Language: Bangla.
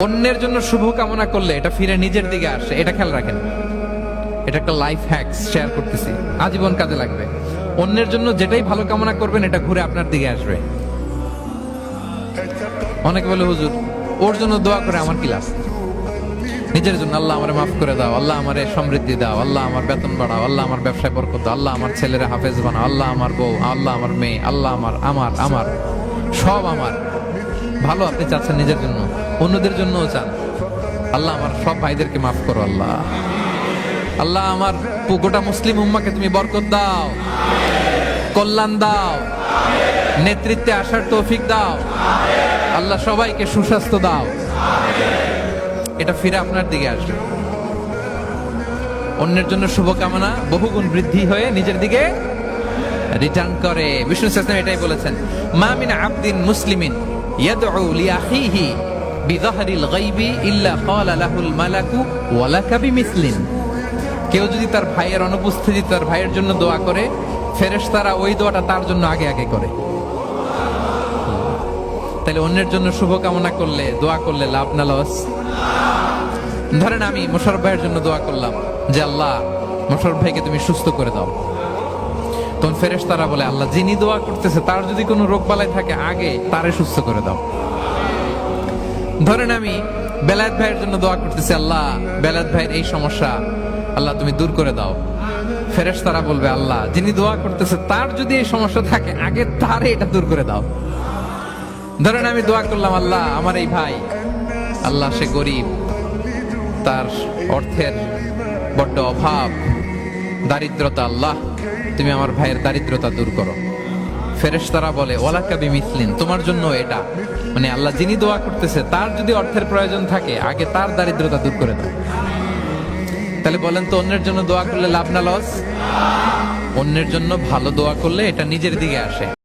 অন্যের জন্য শুভ কামনা করলে এটা ফিরে নিজের দিকে আসে, এটা খেয়াল রাখেন। এটা একটা লাইফ হ্যাকস শেয়ার করতেছি, আজীবন কাজে লাগবে। অন্যের জন্য যেটাই ভালো কামনা করবেন এটা ঘুরে আপনার দিকে আসবে। অনেকে বলে হুজুর ওর জন্য দোয়া করে আমার কি লাভ? নিজের জন্য আল্লাহ আমারে মাফ করে দাও, আল্লাহ আমারে সমৃদ্ধি দাও, আল্লাহ আমার বেতন বাড়াও, আল্লাহ আমার ব্যবসায় বরকত দাও, আল্লাহ আমার ছেলেরা হাফেজ বানাও, আল্লাহ আমার বউ, আল্লাহ আমার মেয়ে, আল্লাহ আমার আমার আমার সব আমার ভালো আপনি চাচ্ছেন নিজের জন্য, অন্যদের জন্যও চান। আল্লাহ আমার সব ভাইদেরকে মাফ করো, আল্লাহ আল্লাহ আমার গোটা মুসলিম উম্মাকে তুমি বরকত দাও, কল্যাণ দাও, নেতৃত্বে আসার তৌফিক দাও, আল্লাহ সবাইকে সুস্বাস্থ্য দাও। এটা ফিরে আপনার দিকে আসবে। অন্যের জন্য শুভকামনা বহুগুণ বৃদ্ধি হয়ে নিজের দিকে রিটার্ন করে। বিষ্ণু ইসলাম এটাই বলেছেন, মা মিন আবদিন মুসলিমিন ইয়াদউ লিআখিহি বিযাহরিল গায়বি ইল্লা ক্বালা লাহুল মালাকু ওয়া লাকা বিমিসলিন। কেউ যদি তার ভাইয়ের অনুপস্থিতি তার ভাইয়ের জন্য দোয়া করে, ফেরেশতারা ওই দোয়াটা তার জন্য আগে আগে করে। তাহলে অন্যের জন্য শুভকামনা করলে, দোয়া করলে লাভ না লস? ধরেন আমি মোশাররফ ভাইয়ের জন্য দোয়া করলাম যে আল্লাহ মোশাররফ ভাইকে তুমি সুস্থ করে দাও, তখন ফেরেশতারা বলে আল্লাহ যিনি দোয়া করতেছে তার যদি কোনো রোগ বালাই থাকে আগে তারে সুস্থ করে দাও। ধরেন আমি বেলায়েত ভাইয়ের জন্য দোয়া করতেছি, আল্লাহ বেলায়েত ভাইয়ের এই সমস্যা আল্লাহ তুমি দূর করে দাও, ফেরেশতারা বলবে আল্লাহ যিনি দোয়া করতেছে তার যদি এই সমস্যা থাকে আগে তারে এটা দূর করে দাও। ধরেন আমি দোয়া করলাম আল্লাহ আমার এই ভাই, আল্লাহ সে গরিব, তার অর্থের বড্ড অভাব, দারিদ্রতা, আল্লাহ তুমি আমার ভাইয়ের দারিদ্রতা দূর করো। ফেরেশতারা বলে ওয়ালাকা বিমিসলিন, তোমার জন্য এটা, মানে আল্লাহ যিনি দোয়া করতেছে তার যদি অর্থের প্রয়োজন থাকে আগে তার দারিদ্রতা দূর করে দাও। তাহলে বলেন তো অন্যের জন্য দোয়া করলে লাভ না লস? অন্যের জন্য ভালো দোয়া করলে এটা নিজের দিকে আসে।